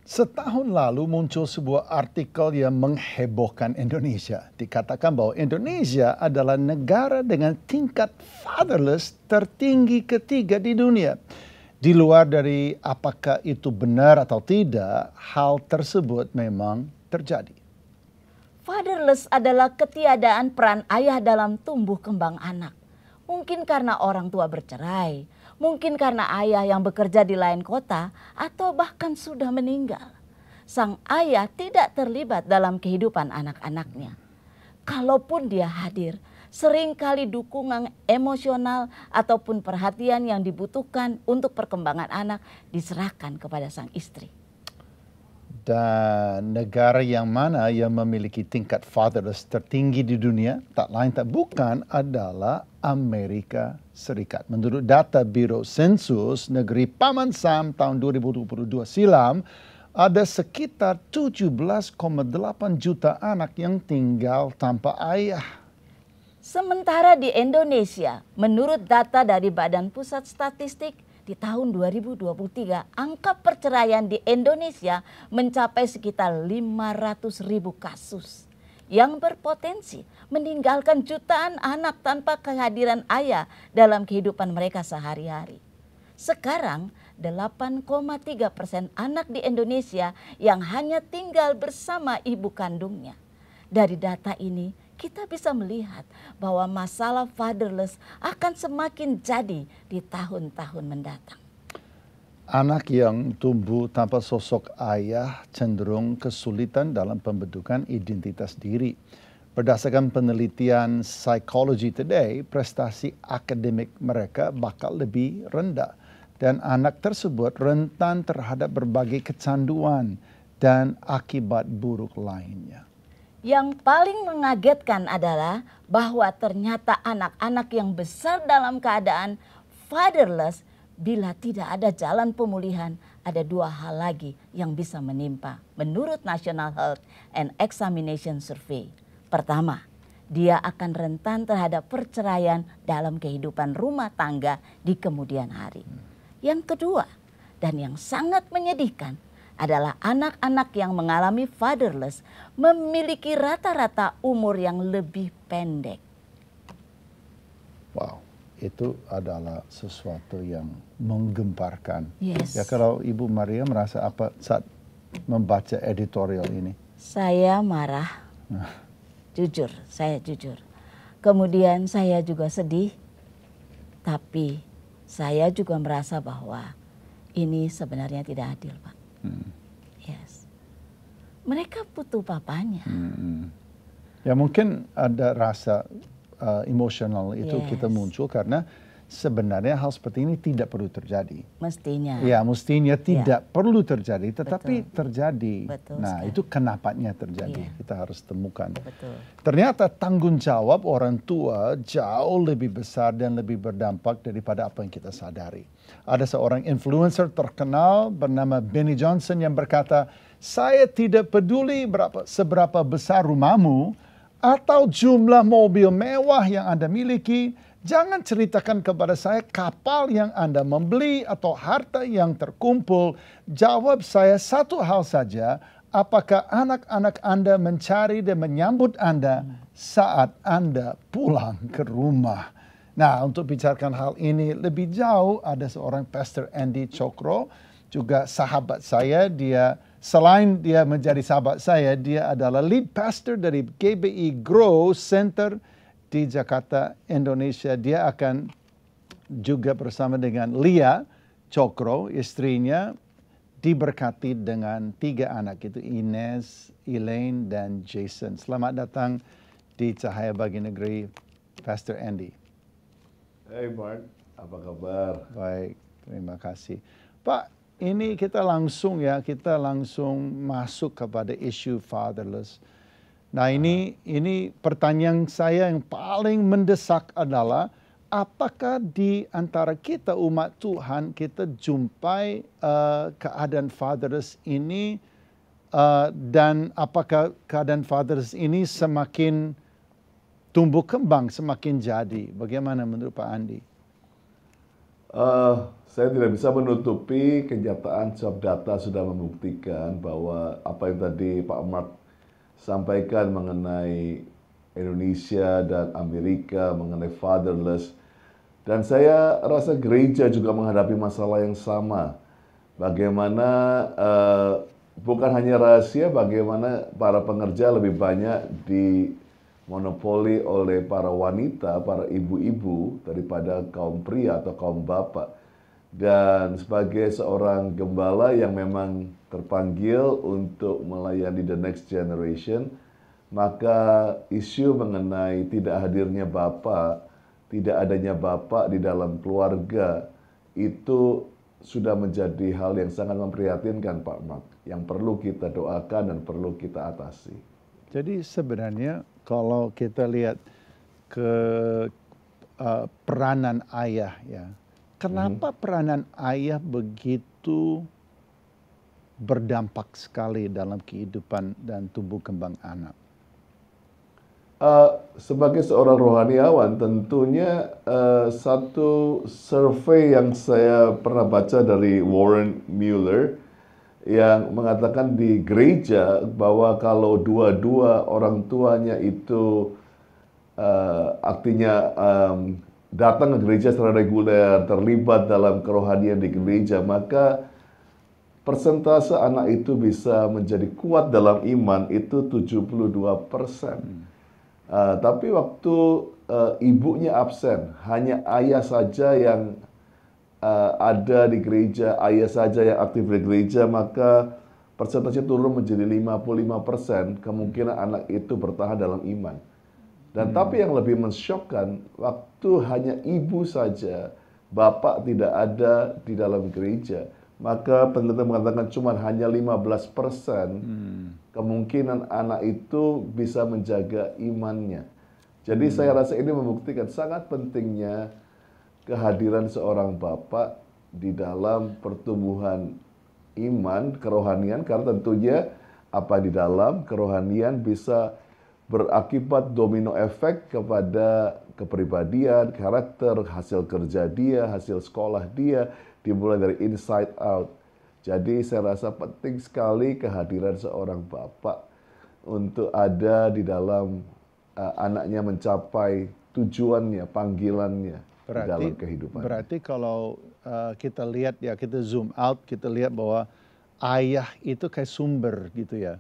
Setahun lalu muncul sebuah artikel yang menghebohkan Indonesia. Dikatakan bahwa Indonesia adalah negara dengan tingkat fatherless tertinggi ketiga di dunia. Di luar dari apakah itu benar atau tidak, hal tersebut memang terjadi. Fatherless adalah ketiadaan peran ayah dalam tumbuh kembang anak. Mungkin karena orang tua bercerai, mungkin karena ayah yang bekerja di lain kota, atau bahkan sudah meninggal. Sang ayah tidak terlibat dalam kehidupan anak-anaknya. Kalaupun dia hadir, seringkali dukungan emosional ataupun perhatian yang dibutuhkan untuk perkembangan anak diserahkan kepada sang istri. Dan negara yang mana yang memiliki tingkat fatherless tertinggi di dunia, tak lain tak bukan adalah Amerika Serikat. Menurut data Biro Sensus Negeri Paman Sam tahun 2022 silam, ada sekitar 17,8 juta anak yang tinggal tanpa ayah. Sementara di Indonesia, menurut data dari Badan Pusat Statistik, di tahun 2023, angka perceraian di Indonesia mencapai sekitar 500.000 kasus yang berpotensi meninggalkan jutaan anak tanpa kehadiran ayah dalam kehidupan mereka sehari-hari. Sekarang 8,3% anak di Indonesia yang hanya tinggal bersama ibu kandungnya. Dari data ini kita bisa melihat bahwa masalah fatherless akan semakin jadi di tahun-tahun mendatang. Anak yang tumbuh tanpa sosok ayah cenderung kesulitan dalam pembentukan identitas diri. Berdasarkan penelitian Psychology Today, prestasi akademik mereka bakal lebih rendah. Dan anak tersebut rentan terhadap berbagai kecanduan dan akibat buruk lainnya. Yang paling mengagetkan adalah bahwa ternyata anak-anak yang besar dalam keadaan fatherless, bila tidak ada jalan pemulihan, ada dua hal lagi yang bisa menimpa menurut National Health and Examination Survey. Pertama, dia akan rentan terhadap perceraian dalam kehidupan rumah tangga di kemudian hari. Yang kedua, dan yang sangat menyedihkan, adalah anak-anak yang mengalami fatherless memiliki rata-rata umur yang lebih pendek. Wow, itu adalah sesuatu yang menggemparkan. Yes. Ya, kalau Ibu Maria merasa apa saat membaca editorial ini? Saya marah, jujur, saya jujur. Kemudian saya juga sedih, tapi saya juga merasa bahwa ini sebenarnya tidak adil, Pak. Yes. Mereka butuh papanya. Ya mungkin ada rasa emosional itu kita muncul karena sebenarnya hal seperti ini tidak perlu terjadi. Mestinya. Ya, mestinya tidak perlu terjadi, tetapi terjadi. Betul Nah, sekali. itu kenapanya terjadi. Kita harus temukan. Betul. Ternyata tanggung jawab orang tua jauh lebih besar dan lebih berdampak daripada apa yang kita sadari. Ada seorang influencer terkenal bernama Benny Johnson yang berkata, "Saya tidak peduli seberapa besar rumahmu atau jumlah mobil mewah yang Anda miliki. Jangan ceritakan kepada saya kapal yang Anda membeli atau harta yang terkumpul. Jawab saya satu hal saja, apakah anak-anak Anda mencari dan menyambut Anda saat Anda pulang ke rumah?" Nah, untuk bicarakan hal ini lebih jauh, ada seorang Pastor Andy Cokro, juga sahabat saya. Selain dia menjadi sahabat saya, dia adalah lead pastor dari GBI Grow Center di Jakarta, Indonesia. Dia akan juga bersama dengan Lia Cokro, istrinya, diberkati dengan 3 anak, itu Ines, Elaine, dan Jason. Selamat datang di Cahaya Bagi Negeri, Pastor Andy. Hai Mark, apa kabar? Baik, terima kasih. Pak, ini kita langsung masuk kepada isu fatherless. Nah, ini pertanyaan saya yang paling mendesak adalah, apakah di antara kita umat Tuhan kita jumpai keadaan fatherless ini dan apakah keadaan fatherless ini semakin tumbuh kembang, semakin jadi? Bagaimana menurut Pak Andi? Saya tidak bisa menutupi kenyataan sebab data sudah membuktikan bahwa apa yang tadi Pak Mark sampaikan mengenai Indonesia dan Amerika, mengenai fatherless. Dan saya rasa gereja juga menghadapi masalah yang sama. Bagaimana bukan hanya rahasia, bagaimana para pengerja lebih banyak dimonopoli oleh para wanita, para ibu-ibu daripada kaum pria atau kaum bapak. Dan sebagai seorang gembala yang memang terpanggil untuk melayani the next generation, maka isu mengenai tidak hadirnya bapak, tidak adanya bapak di dalam keluarga, itu sudah menjadi hal yang sangat memprihatinkan Pak Mark, yang perlu kita doakan dan perlu kita atasi. Jadi sebenarnya kalau kita lihat ke peranan ayah ya, kenapa peranan ayah begitu berdampak sekali dalam kehidupan dan tumbuh kembang anak? Sebagai seorang rohaniawan, tentunya satu survei yang saya pernah baca dari Warren Mueller yang mengatakan di gereja bahwa kalau dua-dua orang tuanya itu artinya datang ke gereja secara reguler, terlibat dalam kerohanian di gereja, maka persentase anak itu bisa menjadi kuat dalam iman itu 72%. Tapi waktu ibunya absen, hanya ayah saja yang ada di gereja, ayah saja yang aktif di gereja, maka persentase turun menjadi 55%, kemungkinan anak itu bertahan dalam iman. Dan tapi yang lebih mensyokkan, waktu hanya ibu saja, bapak tidak ada di dalam gereja, maka penelitian mengatakan cuma hanya 15% kemungkinan anak itu bisa menjaga imannya. Jadi saya rasa ini membuktikan sangat pentingnya kehadiran seorang bapak di dalam pertumbuhan iman, kerohanian, karena tentunya apa di dalam kerohanian bisa berakibat domino efek kepada kepribadian, karakter, hasil kerja dia, hasil sekolah dia, dimulai dari inside out. Jadi saya rasa penting sekali kehadiran seorang bapak untuk ada di dalam anaknya mencapai tujuannya, panggilannya di dalam kehidupan. Berarti kalau kita lihat ya, kita zoom out, kita lihat bahwa ayah itu kayak sumber gitu ya.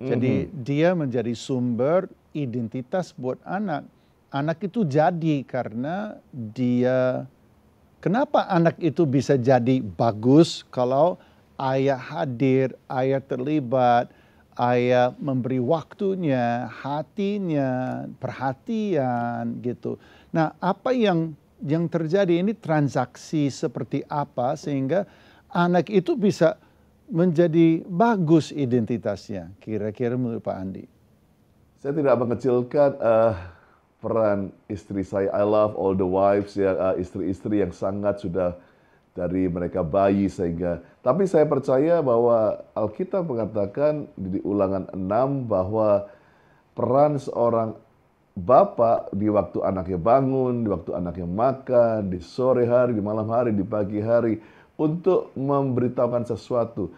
Jadi dia menjadi sumber identitas buat anak. Anak itu jadi karena dia. Kenapa anak itu bisa jadi bagus kalau ayah hadir, ayah terlibat, ayah memberi waktunya, hatinya, perhatian gitu. Nah, apa yang terjadi ini transaksi seperti apa sehingga anak itu bisa menjadi bagus identitasnya, kira-kira menurut Pak Andi? Saya tidak mengecilkan peran istri saya. I love all the wives, ya, istri-istri yang sangat sudah dari mereka bayi sehingga. Tapi saya percaya bahwa Alkitab mengatakan di Ulangan 6 bahwa peran seorang bapak di waktu anaknya bangun, di waktu anaknya makan, di sore hari, di malam hari, di pagi hari, untuk memberitahukan sesuatu.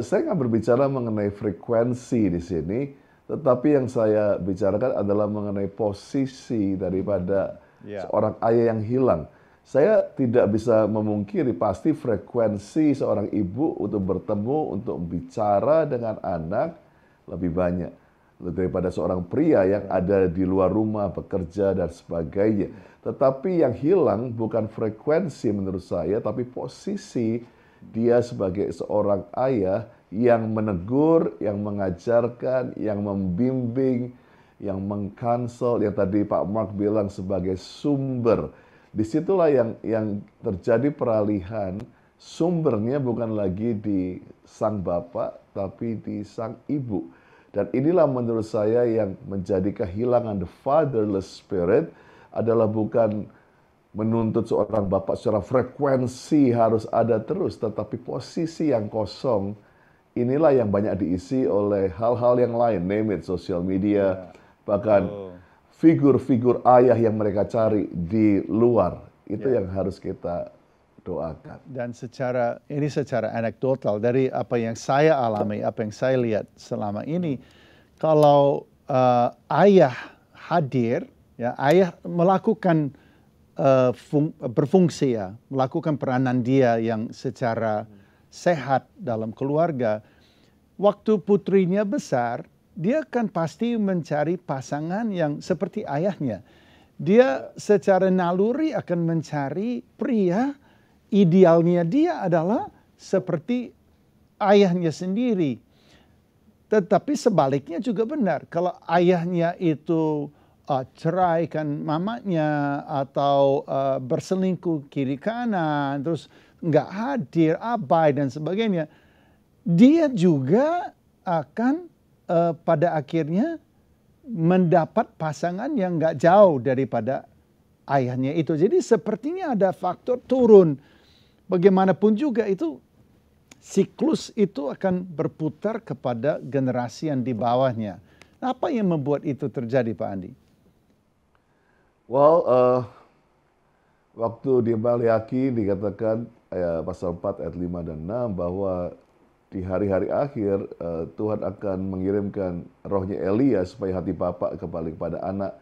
Saya nggak berbicara mengenai frekuensi di sini, tetapi yang saya bicarakan adalah mengenai posisi daripada seorang ayah yang hilang. Saya tidak bisa memungkiri pasti frekuensi seorang ibu untuk bertemu, untuk bicara dengan anak lebih banyak daripada seorang pria yang ada di luar rumah, bekerja dan sebagainya. Tetapi yang hilang bukan frekuensi menurut saya, tapi posisi dia sebagai seorang ayah yang menegur, yang mengajarkan, yang membimbing, yang mengkansel, yang tadi Pak Mark bilang sebagai sumber. Disitulah yang terjadi peralihan, sumbernya bukan lagi di sang bapak, tapi di sang ibu. Dan inilah menurut saya yang menjadi kehilangan the fatherless spirit adalah bukan menuntut seorang bapak secara frekuensi harus ada terus, tetapi posisi yang kosong, inilah yang banyak diisi oleh hal-hal yang lain, name it, social media, bahkan figur-figur ayah yang mereka cari di luar. Itu yang harus kita doakan. Dan secara anekdotal dari apa yang saya alami, apa yang saya lihat selama ini, kalau ayah hadir, ya ayah melakukan berfungsi ya, melakukan peranan dia yang secara sehat dalam keluarga. Waktu putrinya besar, dia kan pasti mencari pasangan yang seperti ayahnya. Dia secara naluri akan mencari pria. Idealnya dia adalah seperti ayahnya sendiri. Tetapi sebaliknya juga benar. Kalau ayahnya itu ceraikan mamanya atau berselingkuh kiri kanan, terus nggak hadir, abai dan sebagainya, dia juga akan pada akhirnya mendapat pasangan yang nggak jauh daripada ayahnya itu. Jadi sepertinya ada faktor turun. Bagaimanapun juga itu siklus itu akan berputar kepada generasi yang di bawahnya. Apa yang membuat itu terjadi, Pak Andi? Well, waktu di Maliaki dikatakan pasal 4 ayat 5 dan 6 bahwa di hari-hari akhir Tuhan akan mengirimkan rohnya Elia supaya hati bapak kembali kepada anak,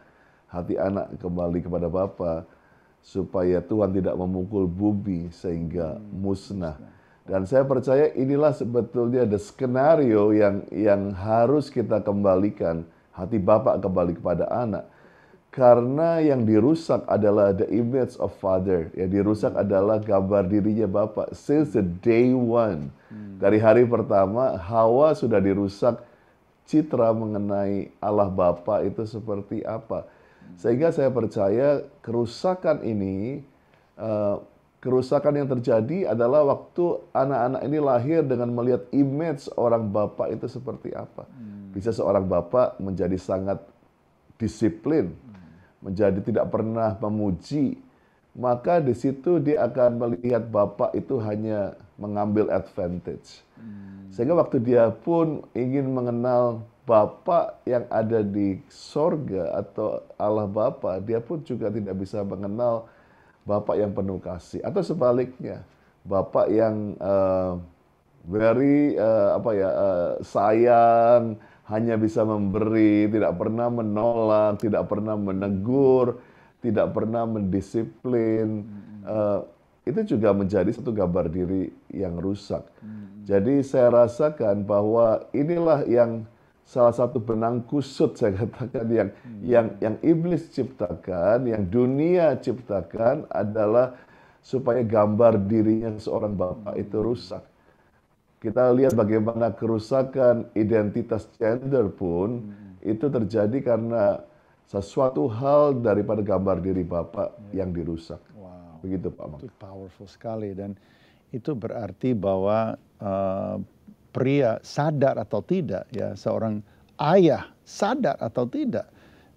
hati anak kembali kepada bapa, supaya Tuhan tidak memukul bumi sehingga musnah. Dan saya percaya inilah sebetulnya the skenario yang harus kita kembalikan, hati bapak kembali kepada anak. Karena yang dirusak adalah the image of father. Yang dirusak adalah gambar dirinya bapak. Since the day one. Dari hari pertama, Hawa sudah dirusak citra mengenai Allah Bapa itu seperti apa. Sehingga saya percaya kerusakan ini, kerusakan yang terjadi adalah waktu anak-anak ini lahir dengan melihat image orang bapak itu seperti apa. Bisa seorang bapak menjadi sangat disiplin, menjadi tidak pernah memuji, maka di situ dia akan melihat bapak itu hanya mengambil advantage. Sehingga waktu dia pun ingin mengenal Bapa yang ada di sorga atau Allah Bapa, dia pun juga tidak bisa mengenal Bapa yang penuh kasih. Atau sebaliknya, Bapa yang sayang, hanya bisa memberi, tidak pernah menolak, tidak pernah menegur, tidak pernah mendisiplin. Itu juga menjadi satu gambar diri yang rusak. Jadi saya rasakan bahwa inilah yang salah satu benang kusut saya katakan yang iblis ciptakan, yang dunia ciptakan adalah supaya gambar dirinya seorang bapak itu rusak. Kita lihat bagaimana kerusakan identitas gender pun itu terjadi karena sesuatu hal daripada gambar diri bapak yang dirusak. Wow. Begitu Pak Mang. Itu powerful sekali dan itu berarti bahwa pria sadar atau tidak, ya seorang ayah sadar atau tidak,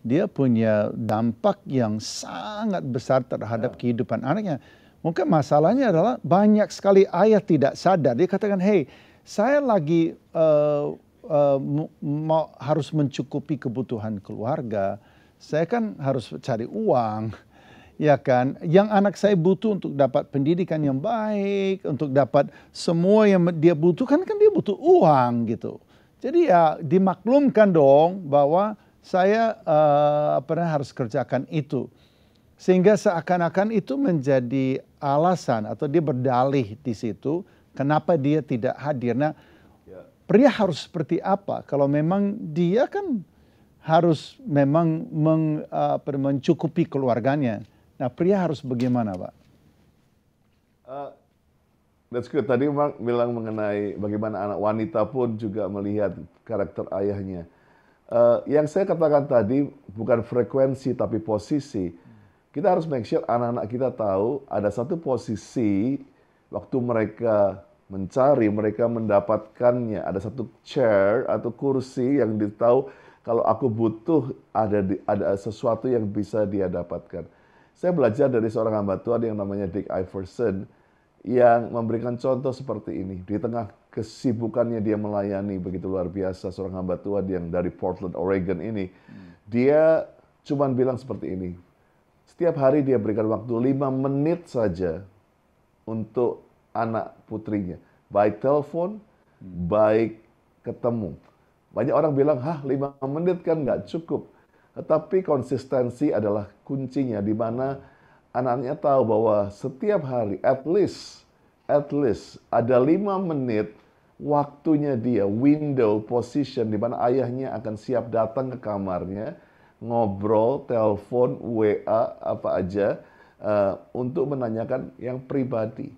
dia punya dampak yang sangat besar terhadap kehidupan anaknya. Mungkin masalahnya adalah banyak sekali ayah tidak sadar. Dia katakan, hey, saya lagi harus mencukupi kebutuhan keluarga. Saya kan harus cari uang. Ya kan, yang anak saya butuh untuk dapat pendidikan yang baik, untuk dapat semua yang dia butuhkan, kan dia butuh uang gitu. Jadi ya dimaklumkan dong bahwa saya harus kerjakan itu. Sehingga seakan-akan itu menjadi alasan atau dia berdalih di situ kenapa dia tidak hadir. Nah, pria harus seperti apa? Kalau memang dia kan harus memang mencukupi keluarganya. Nah, pria harus bagaimana, Pak? That's good. Tadi Mark bilang mengenai bagaimana anak wanita pun juga melihat karakter ayahnya. Yang saya katakan tadi bukan frekuensi tapi posisi. Kita harus make sure anak-anak kita tahu ada satu posisi waktu mereka mencari, mereka mendapatkannya. Ada satu chair atau kursi yang ditahu kalau aku butuh ada sesuatu yang bisa dia dapatkan. Saya belajar dari seorang hamba Tuhan yang namanya Dick Iverson yang memberikan contoh seperti ini. Di tengah kesibukannya dia melayani begitu luar biasa, seorang hamba Tuhan yang dari Portland, Oregon ini. Dia cuma bilang seperti ini, Setiap hari dia berikan waktu 5 menit saja untuk anak putrinya. Baik telepon, baik ketemu. Banyak orang bilang, 5 menit kan nggak cukup. Tetapi konsistensi adalah kuncinya, di mana anaknya tahu bahwa setiap hari, at least ada 5 menit waktunya dia, window, position, di mana ayahnya akan siap datang ke kamarnya, ngobrol, telepon, WA, apa aja, untuk menanyakan yang pribadi.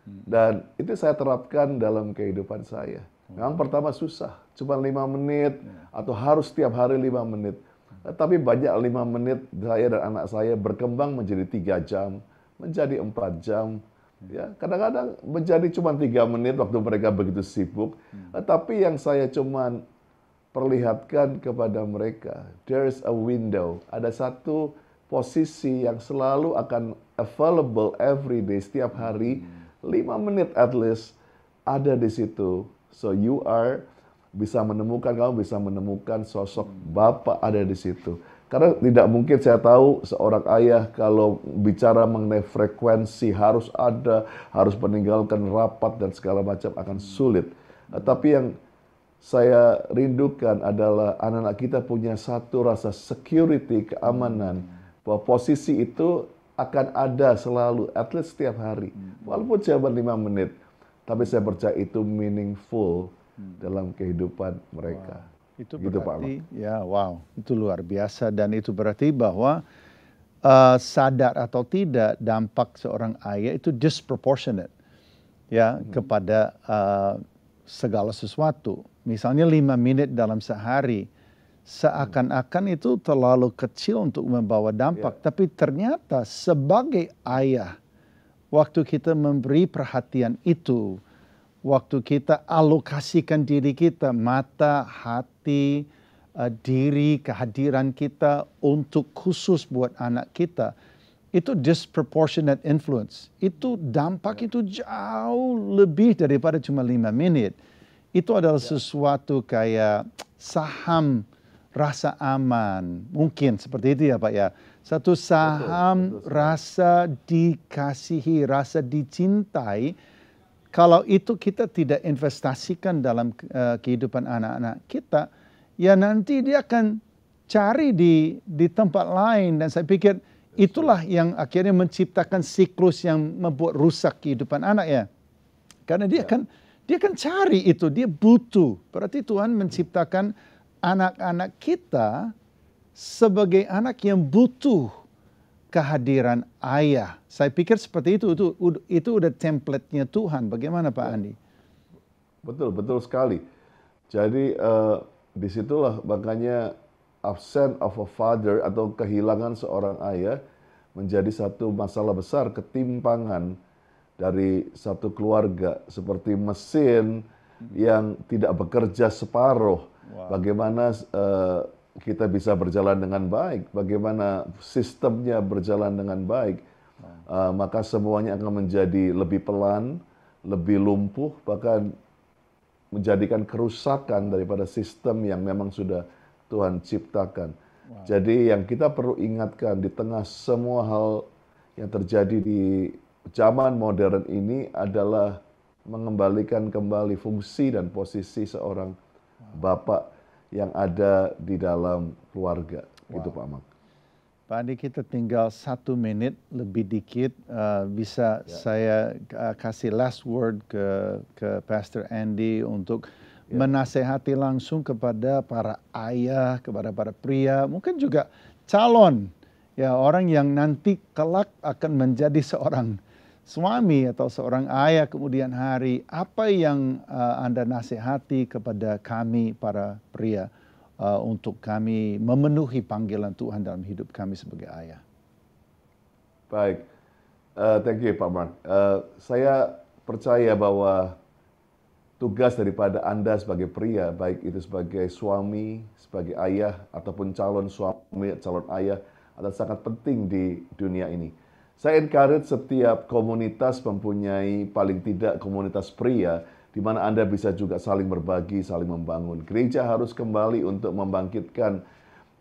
Dan itu saya terapkan dalam kehidupan saya. Memang pertama susah, cuma 5 menit, atau harus setiap hari 5 menit. Tapi banyak 5 menit saya dan anak saya berkembang menjadi 3 jam, menjadi 4 jam. Ya, kadang-kadang menjadi cuma 3 menit waktu mereka begitu sibuk. Tapi yang saya cuma perlihatkan kepada mereka, there's a window, ada satu posisi yang selalu akan available every day, setiap hari, 5 menit at least ada di situ. So kamu bisa menemukan sosok Bapak ada di situ. Karena tidak mungkin, saya tahu seorang ayah kalau bicara mengenai frekuensi harus ada, harus meninggalkan rapat dan segala macam akan sulit. Tapi yang saya rindukan adalah anak-anak kita punya satu rasa security, keamanan, bahwa posisi itu akan ada selalu, at least setiap hari. Walaupun cuma 5 menit, tapi saya percaya itu meaningful dalam kehidupan mereka. Itu Gitu, Pak berarti, ya wow, itu luar biasa, dan itu berarti bahwa sadar atau tidak, dampak seorang ayah itu disproportionate ya kepada segala sesuatu. Misalnya 5 menit dalam sehari, seakan-akan itu terlalu kecil untuk membawa dampak, tapi ternyata sebagai ayah, waktu kita memberi perhatian itu, waktu kita alokasikan diri kita, mata, hati, diri, kehadiran kita untuk khusus buat anak kita, itu disproportionate influence. Itu dampak itu jauh lebih daripada cuma 5 menit. Itu adalah sesuatu kayak saham rasa aman. Mungkin seperti itu ya Pak ya. Satu saham betul, rasa dikasihi, rasa dicintai. Kalau itu kita tidak investasikan dalam kehidupan anak-anak kita, ya nanti dia akan cari di tempat lain. Dan saya pikir itulah yang akhirnya menciptakan siklus yang membuat rusak kehidupan anak ya. Karena dia akan cari itu, dia butuh. Berarti Tuhan menciptakan anak-anak kita sebagai anak yang butuh kehadiran ayah. Saya pikir seperti itu udah template-nya Tuhan. Bagaimana Pak Andi? Betul sekali. Jadi disitulah makanya absent of a father atau kehilangan seorang ayah menjadi satu masalah besar, ketimpangan dari satu keluarga, seperti mesin yang tidak bekerja separuh. Bagaimana kita bisa berjalan dengan baik, bagaimana sistemnya berjalan dengan baik, maka semuanya akan menjadi lebih pelan, lebih lumpuh, bahkan menjadikan kerusakan daripada sistem yang memang sudah Tuhan ciptakan. Jadi yang kita perlu ingatkan di tengah semua hal yang terjadi di zaman modern ini adalah mengembalikan kembali fungsi dan posisi seorang bapak yang ada di dalam keluarga. Itu Pak Mak. Pak Andi, kita tinggal 1 menit lebih dikit. Bisa saya kasih last word ke Pastor Andy untuk menasehati langsung kepada para ayah, kepada para pria, mungkin juga calon, ya orang yang nanti kelak akan menjadi seorang suami atau seorang ayah kemudian hari. Apa yang Anda nasihati kepada kami para pria untuk kami memenuhi panggilan Tuhan dalam hidup kami sebagai ayah? Baik, thank you Pak Mark. Saya percaya bahwa tugas daripada Anda sebagai pria, baik itu sebagai suami, sebagai ayah, ataupun calon suami, calon ayah, adalah sangat penting di dunia ini. Saya encourage setiap komunitas mempunyai paling tidak komunitas pria, di mana Anda bisa juga saling berbagi, saling membangun. Gereja harus kembali untuk membangkitkan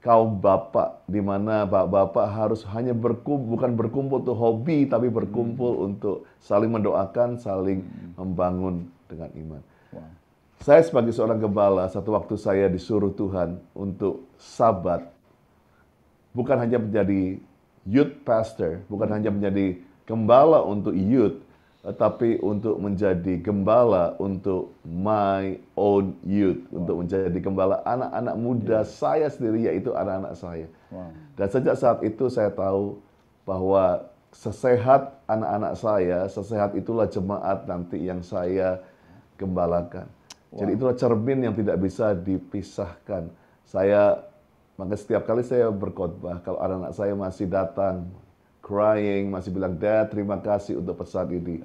kaum bapak, di mana bapak-bapak harus hanya bukan berkumpul untuk hobi, tapi berkumpul untuk saling mendoakan, saling membangun dengan iman. Wow. Saya sebagai seorang gembala, satu waktu saya disuruh Tuhan untuk Sabat, bukan hanya menjadi youth pastor, bukan hanya menjadi gembala untuk youth, tetapi untuk menjadi gembala untuk my own youth, untuk menjadi gembala anak-anak muda saya sendiri, yaitu anak-anak saya. Wow. Dan sejak saat itu saya tahu bahwa sesehat anak-anak saya, sesehat itulah jemaat nanti yang saya gembalakan. Jadi itulah cermin yang tidak bisa dipisahkan. Maka setiap kali saya berkhotbah, kalau anak-anak saya masih datang, crying, masih bilang, Dad, terima kasih untuk pesan ini.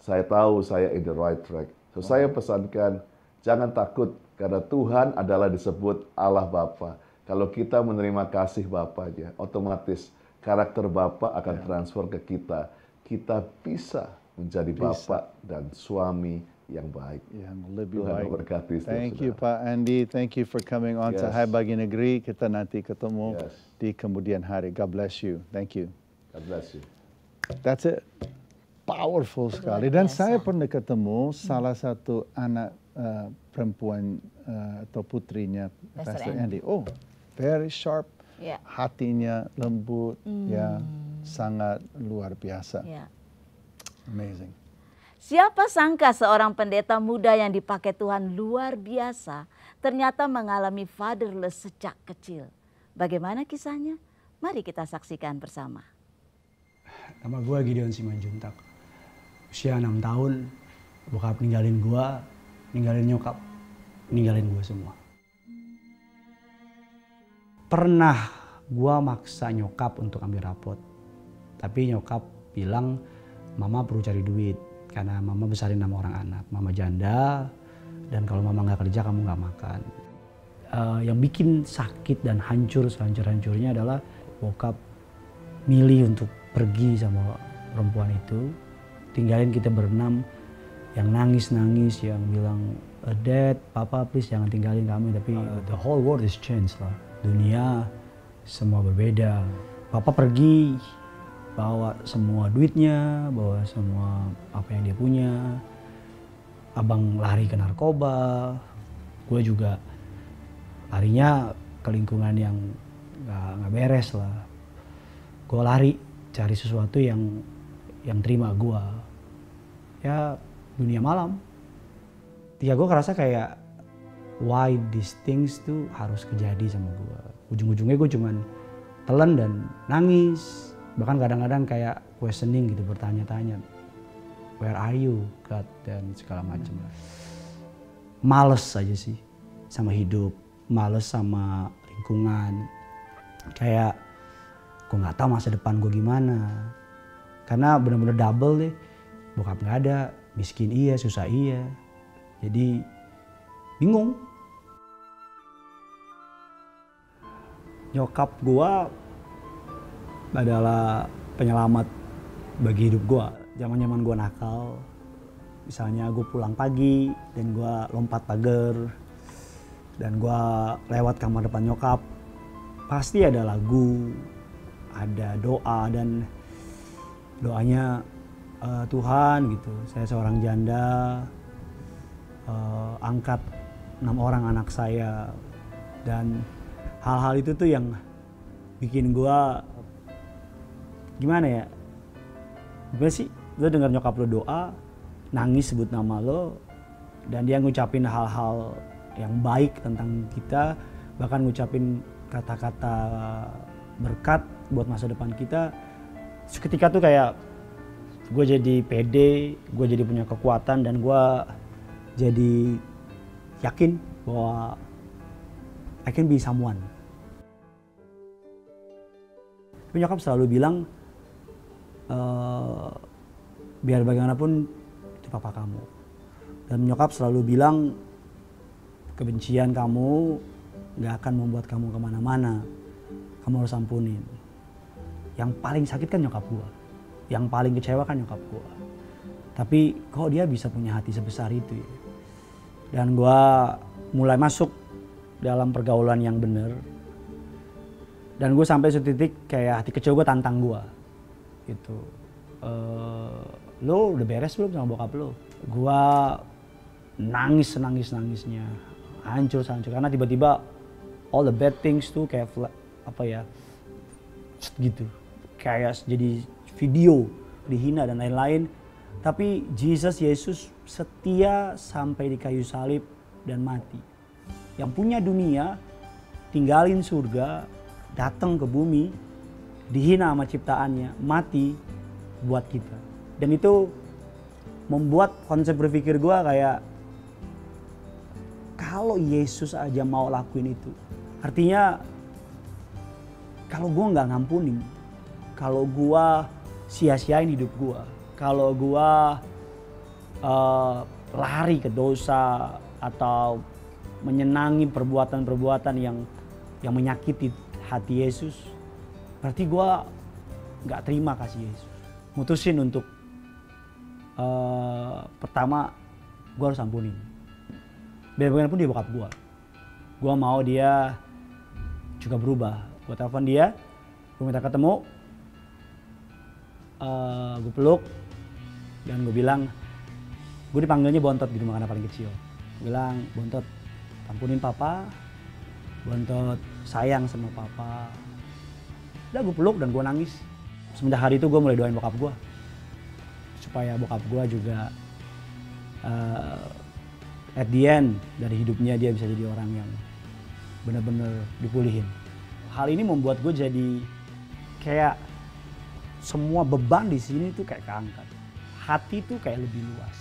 Saya tahu saya in the right track. So saya pesankan, jangan takut, karena Tuhan adalah disebut Allah Bapa. Kalau kita menerima kasih Bapanya, otomatis karakter Bapa akan transfer ke kita. Kita bisa menjadi Bapa dan suami yang baik. Yang lebih Tuhan baik. memberkati. Thank you Pak Andy, thank you for coming on to Hai Bagi Negeri. Kita nanti ketemu di kemudian hari. God bless you. Thank you. God bless you. That's it. Powerful sekali. Dan saya pernah ketemu salah satu anak perempuan atau putrinya Pastor Andy. Oh, very sharp. Yeah. Hatinya lembut, ya, sangat luar biasa. Yeah. Amazing. Siapa sangka seorang pendeta muda yang dipakai Tuhan luar biasa ternyata mengalami fatherless sejak kecil. Bagaimana kisahnya? Mari kita saksikan bersama. Nama gue Gideon Simanjuntak. Usia 6 tahun, bokap ninggalin gue, ninggalin nyokap, ninggalin gue semua. Pernah gue maksa nyokap untuk ambil rapot. Tapi nyokap bilang, mama perlu cari duit. Karena mama besarin 6 orang anak. Mama janda, dan kalau mama gak kerja kamu gak makan. Yang bikin sakit dan hancur sehancur-hancurnya adalah bokap milih untuk pergi sama perempuan itu. Tinggalin kita berenam, yang nangis-nangis, yang bilang, Dad, Papa please jangan tinggalin kami. Tapi the whole world is changed lah. Dunia semua berbeda. Papa pergi, bawa semua duitnya, bawa semua apa yang dia punya. Abang lari ke narkoba, gue juga larinya ke lingkungan yang gak beres lah. Gue lari cari sesuatu yang terima gue. Ya dunia malam. Ya gue ngerasa kayak why these things tuh harus kejadi sama gue. Ujung-ujungnya gue cuman telan dan nangis. Bahkan kadang-kadang kayak questioning gitu, bertanya-tanya. Where are you, God? Dan segala macam. Males aja sih sama hidup. Males sama lingkungan. Kayak gue gak tahu masa depan gue gimana. Karena bener-bener double deh. Bokap gak ada, miskin iya, susah iya. Jadi bingung. Nyokap gue adalah penyelamat bagi hidup gue. Zaman-zaman gue nakal, misalnya gue pulang pagi dan gue lompat pagar dan gue lewat kamar depan nyokap, pasti ada lagu, ada doa, dan doanya Tuhan gitu. Saya seorang janda, angkat 6 orang anak saya, dan hal-hal itu tuh yang bikin gue gimana ya? Gimana sih? Lo dengar nyokap lo doa, nangis sebut nama lo, dan dia ngucapin hal-hal yang baik tentang kita, bahkan ngucapin kata-kata berkat buat masa depan kita. Seketika tuh kayak gue jadi pede, gue jadi punya kekuatan, dan gue jadi yakin bahwa I can be someone. Tapi nyokap selalu bilang, biar bagaimanapun itu papa kamu. Dan nyokap selalu bilang, kebencian kamu gak akan membuat kamu kemana-mana. Kamu harus ampunin. Yang paling sakit kan nyokap gua. Yang paling kecewa kan nyokap gua. Tapi kok dia bisa punya hati sebesar itu ya. Dan gua mulai masuk dalam pergaulan yang benar. Dan gue sampai suatu titik kayak hati kecil gue tantang gue gitu. Lo udah beres belum sama bokap lo? Gue nangisnya, hancur karena tiba-tiba all the bad things tuh kayak gitu, kayak jadi video dihina dan lain-lain. Tapi Yesus setia sampai di kayu salib dan mati. Yang punya dunia tinggalin surga, datang ke bumi, dihina sama ciptaannya, mati buat kita. Dan itu membuat konsep berpikir gue kayak, kalau Yesus aja mau lakuin itu, artinya kalau gue nggak ngampunin, kalau gue sia-siain hidup gue, kalau gue lari ke dosa atau menyenangi perbuatan-perbuatan yang menyakiti hati Yesus, berarti gue nggak terima kasih Yesus. Mutusin untuk pertama gue harus ampunin. Bagaimanapun dia bokap gue. Gue mau dia juga berubah. Gue telepon dia, gue minta ketemu, gue peluk, dan gue bilang, gue dipanggilnya Bontot di rumah anak paling kecil. Gue bilang, Bontot, ampunin papa, Bontot sayang sama papa. Udah gue peluk dan gue nangis. Semenjak hari itu gue mulai doain bokap gue, supaya bokap gue juga at the end dari hidupnya dia bisa jadi orang yang benar-benar dipulihin. Hal ini membuat gue jadi kayak semua beban di sini tuh kayak keangkat. Hati tuh kayak lebih luas.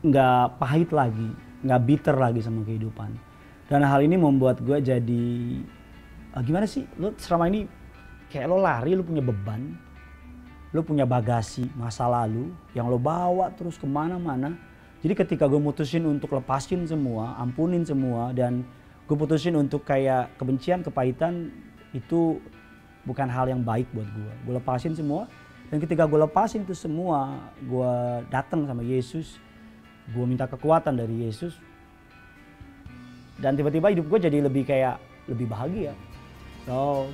Nggak pahit lagi, nggak bitter lagi sama kehidupan. Dan hal ini membuat gue jadi, gimana sih, lo selama ini kayak lo lari, lo punya beban, lo punya bagasi masa lalu yang lo bawa terus kemana-mana. Jadi ketika gue mutusin untuk lepasin semua, ampunin semua, dan gue putusin untuk kayak kebencian, kepahitan, itu bukan hal yang baik buat gue. Gue lepasin semua, dan ketika gue lepasin itu semua, gue datang sama Yesus, gue minta kekuatan dari Yesus, dan tiba-tiba hidup gue jadi lebih bahagia. So,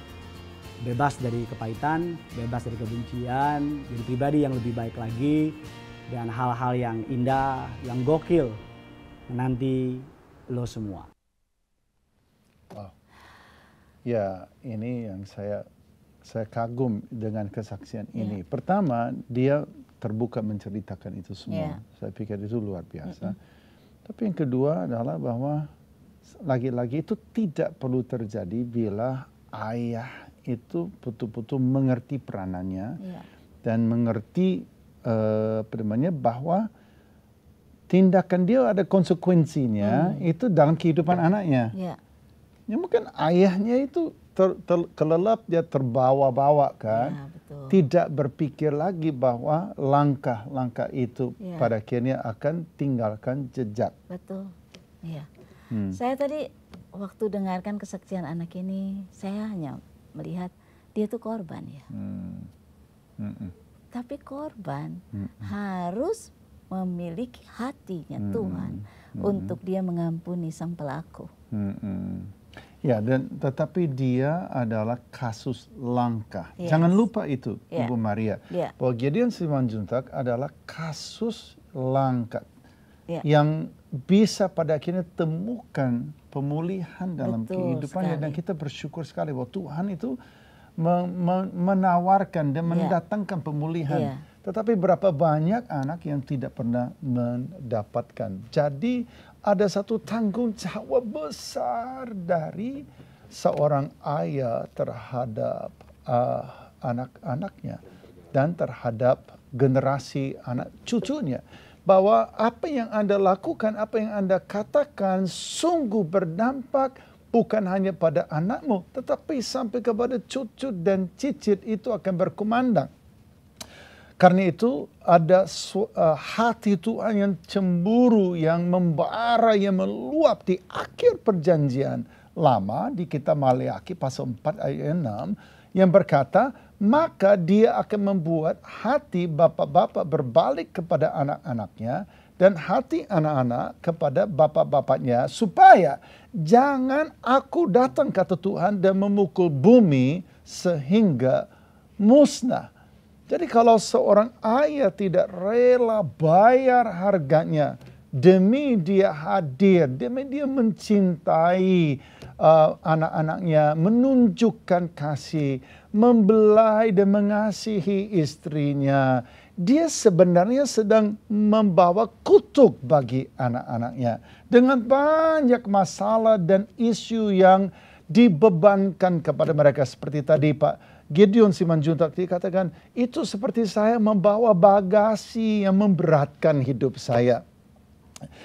bebas dari kepahitan, bebas dari kebencian, jadi pribadi yang lebih baik lagi, dan hal-hal yang indah, yang gokil menanti lo semua. Wow. Ya, ini yang saya kagum dengan kesaksian ini. Pertama, dia terbuka menceritakan itu semua. Saya pikir itu luar biasa. Tapi yang kedua adalah bahwa lagi-lagi itu tidak perlu terjadi bila ayah itu betul-betul mengerti peranannya dan mengerti bahwa tindakan dia ada konsekuensinya itu dalam kehidupan anaknya. Ya mungkin ayahnya itu kelelap, dia terbawa-bawa kan, tidak berpikir lagi bahwa langkah-langkah itu pada akhirnya akan tinggalkan jejak. Betul, iya. Saya tadi waktu dengarkan kesaksian anak ini, saya hanya melihat dia tuh korban ya. Tapi korban harus memiliki hatinya Tuhan untuk dia mengampuni sang pelaku. Ya, dan tetapi dia adalah kasus langka. Jangan lupa itu, Ibu Maria. Bahwa Gideon Simanjuntak adalah kasus langka yang bisa pada akhirnya temukan pemulihan dalam kehidupannya. Dan kita bersyukur sekali bahwa Tuhan itu menawarkan dan mendatangkan pemulihan. Tetapi berapa banyak anak yang tidak pernah mendapatkan. Jadi ada satu tanggung jawab besar dari seorang ayah terhadap anak-anaknya dan terhadap generasi anak cucunya. Bahwa apa yang Anda lakukan, apa yang Anda katakan sungguh berdampak bukan hanya pada anakmu, tetapi sampai kepada cucu dan cicit itu akan berkumandang. Karena itu ada hati Tuhan yang cemburu, yang membara, yang meluap di akhir perjanjian lama di kitab Maleakhi pasal 4 ayat 6 yang berkata, maka dia akan membuat hati bapak-bapak berbalik kepada anak-anaknya dan hati anak-anak kepada bapak-bapaknya supaya jangan aku datang kata Tuhan dan memukul bumi sehingga musnah. Jadi kalau seorang ayah tidak rela bayar harganya demi dia hadir, demi dia mencintai anak-anaknya, menunjukkan kasih, membelai dan mengasihi istrinya, dia sebenarnya sedang membawa kutuk bagi anak-anaknya. Dengan banyak masalah dan isu yang dibebankan kepada mereka. Seperti tadi Pak Gideon Simanjuntak dikatakan, itu seperti saya membawa bagasi yang memberatkan hidup saya.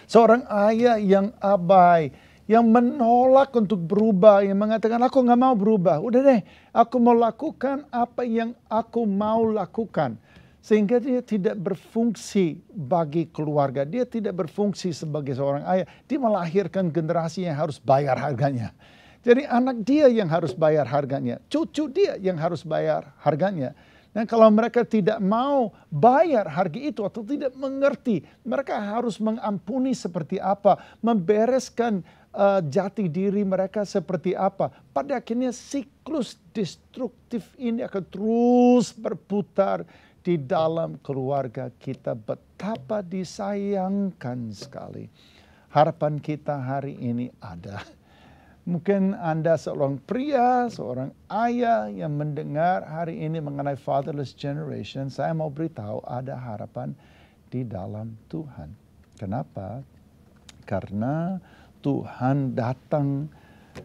Seorang ayah yang abai, yang menolak untuk berubah, yang mengatakan aku nggak mau berubah. Udah deh, aku mau lakukan apa yang aku mau lakukan. Sehingga dia tidak berfungsi bagi keluarga. Dia tidak berfungsi sebagai seorang ayah. Dia melahirkan generasi yang harus bayar harganya. Jadi anak dia yang harus bayar harganya. Cucu dia yang harus bayar harganya. Dan kalau mereka tidak mau bayar harga itu atau tidak mengerti, mereka harus mengampuni seperti apa, membereskan jati diri mereka seperti apa. Pada akhirnya siklus destruktif ini akan terus berputar di dalam keluarga kita. Betapa disayangkan sekali. Harapan kita hari ini ada. Mungkin Anda seorang pria, seorang ayah yang mendengar hari ini mengenai fatherless generation. Saya mau beritahu ada harapan di dalam Tuhan. Kenapa? Karena Tuhan datang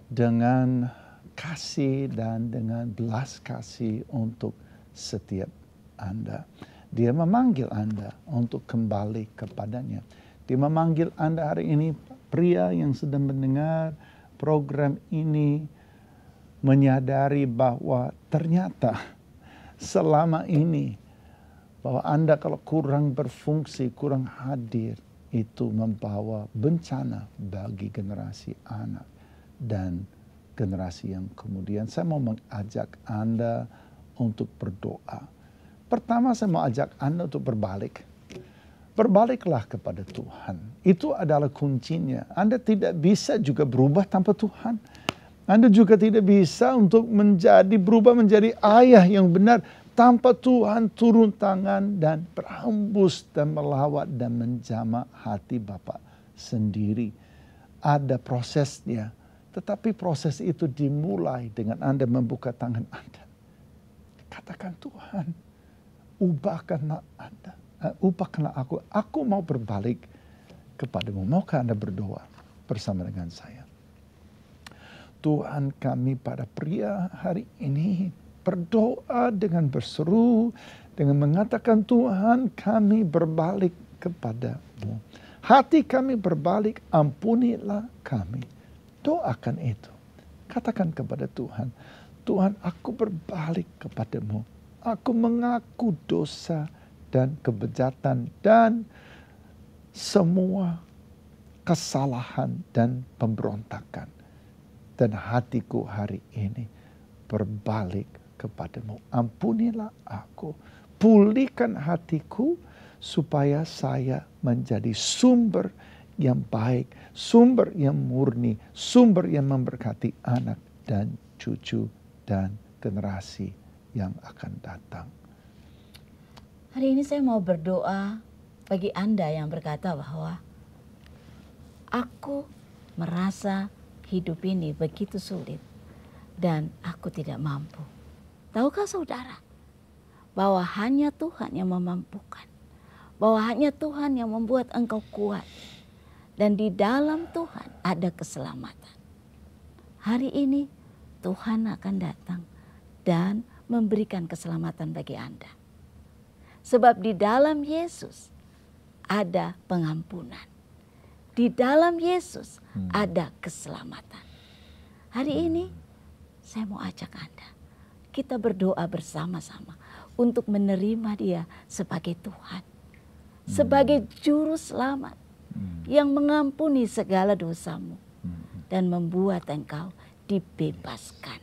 dengan kasih dan dengan belas kasih untuk setiap Anda. Dia memanggil Anda untuk kembali kepadanya. Dia memanggil Anda hari ini, pria yang sedang mendengar program ini, menyadari bahwa ternyata selama ini bahwa Anda kalau kurang berfungsi, kurang hadir, itu membawa bencana bagi generasi anak dan generasi yang kemudian. Saya mau mengajak Anda untuk berdoa. Pertama saya mau ajak Anda untuk berbalik. Berbaliklah kepada Tuhan. Itu adalah kuncinya. Anda tidak bisa juga berubah tanpa Tuhan. Anda juga tidak bisa untuk berubah menjadi ayah yang benar tanpa Tuhan turun tangan dan berhembus dan melawat dan menjamah hati Bapa sendiri. Ada prosesnya. Tetapi proses itu dimulai dengan Anda membuka tangan Anda. Katakan, Tuhan, ubahkanlah Anda. Ubahkanlah aku mau berbalik kepadamu. Maukah Anda berdoa bersama dengan saya? Tuhan, kami pada pria hari ini berdoa dengan berseru, dengan mengatakan, Tuhan, kami berbalik kepadamu. Hati kami berbalik, ampunilah kami. Doakan itu. Katakan kepada Tuhan, Tuhan, aku berbalik kepadamu. Aku mengaku dosa dan kebejatan dan semua kesalahan dan pemberontakan. Dan hatiku hari ini berbalik kepadamu. Ampunilah aku. Pulihkan hatiku supaya saya menjadi sumber yang baik, sumber yang murni, sumber yang memberkati anak dan cucu dan generasi yang akan datang. Hari ini saya mau berdoa bagi Anda yang berkata bahwa aku merasa hidup ini begitu sulit dan aku tidak mampu. Tahukah saudara bahwa hanya Tuhan yang memampukan, bahwa hanya Tuhan yang membuat engkau kuat, dan di dalam Tuhan ada keselamatan. Hari ini Tuhan akan datang dan memberikan keselamatan bagi Anda. Sebab di dalam Yesus ada pengampunan. Di dalam Yesus ada keselamatan. Hari ini saya mau ajak Anda. Kita berdoa bersama-sama untuk menerima Dia sebagai Tuhan. Sebagai juru selamat yang mengampuni segala dosamu. Dan membuat engkau dibebaskan.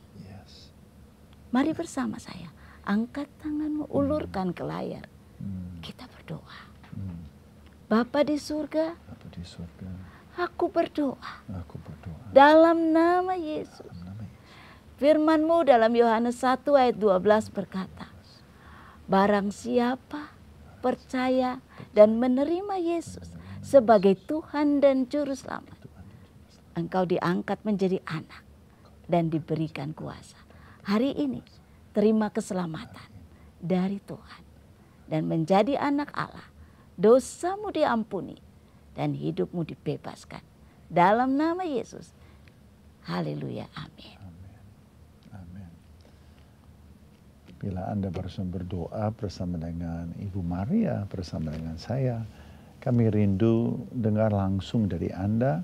Mari bersama saya. Angkat tanganmu, ulurkan ke layar. Kita berdoa. Bapa di surga, Bapa di surga, aku berdoa aku berdoa dalam nama Yesus. dalam nama Yesus. Firman-Mu dalam Yohanes 1 ayat 12 berkata, barang siapa percaya dan menerima Yesus sebagai Tuhan dan Juru Selamat, engkau diangkat menjadi anak dan diberikan kuasa. Hari ini terima keselamatan dari Tuhan dan menjadi anak Allah. Dosamu diampuni dan hidupmu dibebaskan. Dalam nama Yesus. Haleluya. Amin. Amin. Bila Anda barusan berdoa bersama dengan Ibu Maria, bersama dengan saya, kami rindu dengar langsung dari Anda.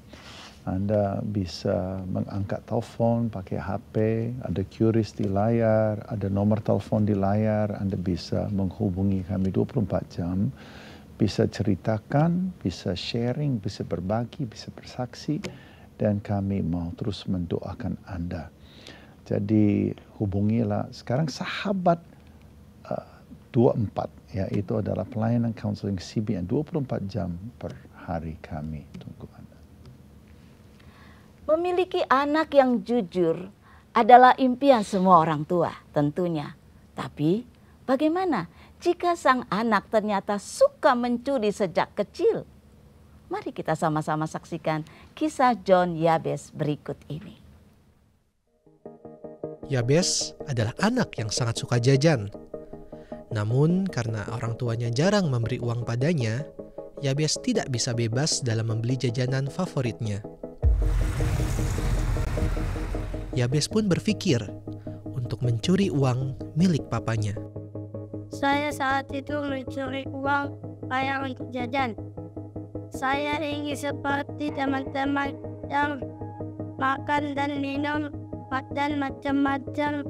Anda bisa mengangkat telepon pakai HP, ada QRIS di layar, ada nomor telepon di layar, Anda bisa menghubungi kami 24 jam, bisa ceritakan, bisa sharing, bisa berbagi, bisa bersaksi, dan kami mau terus mendoakan Anda. Jadi hubungilah sekarang sahabat 24, ya, itu adalah pelayanan counseling CBN 24 jam per hari kami. Tunggu Anda. Memiliki anak yang jujur adalah impian semua orang tua tentunya. Tapi bagaimana jika sang anak ternyata suka mencuri sejak kecil? Mari kita sama-sama saksikan kisah John Yabes berikut ini. Yabes adalah anak yang sangat suka jajan. Namun karena orang tuanya jarang memberi uang padanya, Yabes tidak bisa bebas dalam membeli jajanan favoritnya. Yabes pun berpikir untuk mencuri uang milik papanya. Saya saat itu mencuri uang saya untuk jajan. Saya ingin seperti teman-teman yang makan dan minum dan macam-macam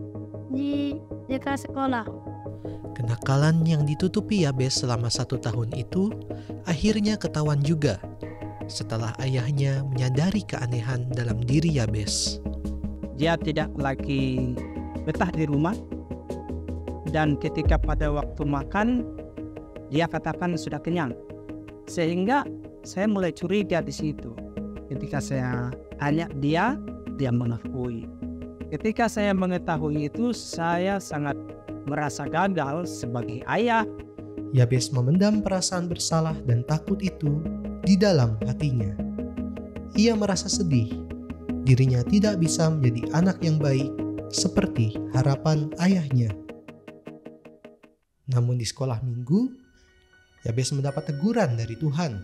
di dekat sekolah. Kenakalan yang ditutupi Yabes selama 1 tahun itu akhirnya ketahuan juga setelah ayahnya menyadari keanehan dalam diri Yabes. Dia tidak lagi betah di rumah, dan ketika pada waktu makan dia katakan sudah kenyang, sehingga saya mulai curiga di situ. Ketika saya tanya dia mengakui. Ketika saya mengetahui itu, saya sangat merasa gagal sebagai ayah. Yabes memendam perasaan bersalah dan takut itu di dalam hatinya. Ia merasa sedih. Dirinya tidak bisa menjadi anak yang baik seperti harapan ayahnya. Namun di sekolah minggu, Yabes mendapat teguran dari Tuhan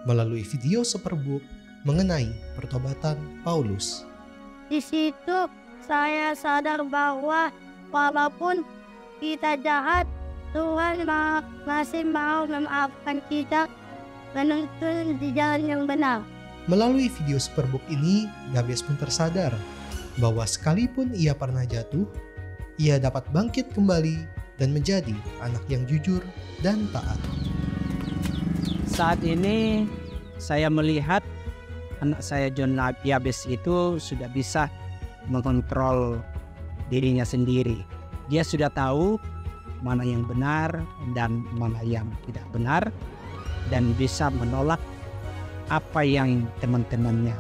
melalui video Superbook mengenai pertobatan Paulus. Di situ saya sadar bahwa walaupun kita jahat, Tuhan masih mau memaafkan kita, menuntun di jalan yang benar. Melalui video Superbook ini, Yabes pun tersadar bahwa sekalipun ia pernah jatuh, ia dapat bangkit kembali dan menjadi anak yang jujur dan taat. Saat ini saya melihat anak saya John Yabes itu sudah bisa mengontrol dirinya sendiri. Dia sudah tahu mana yang benar dan mana yang tidak benar, dan bisa menolak apa yang teman-temannya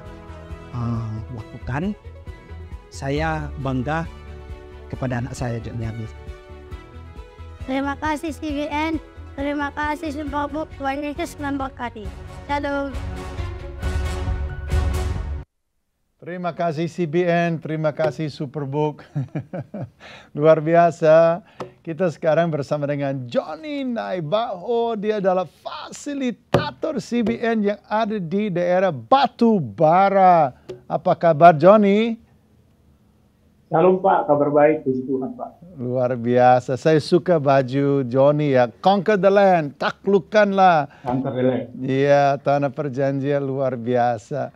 lakukan. Saya bangga kepada anak saya John Yabes. Terima kasih CBN, terima kasih Superbook, Tuhan Yesus memberkati. Shalom. Terima kasih CBN, terima kasih Superbook. Luar biasa. Kita sekarang bersama dengan Johnny Naibaho. Dia adalah fasilitator CBN yang ada di daerah Batu Bara. Apa kabar Johnny? Shalom Pak, kabar baik, puji Tuhan Pak. Luar biasa. Saya suka baju Johnny ya. Conquer the land, taklukkanlah. Conquer the land. Iya, tanah perjanjian luar biasa.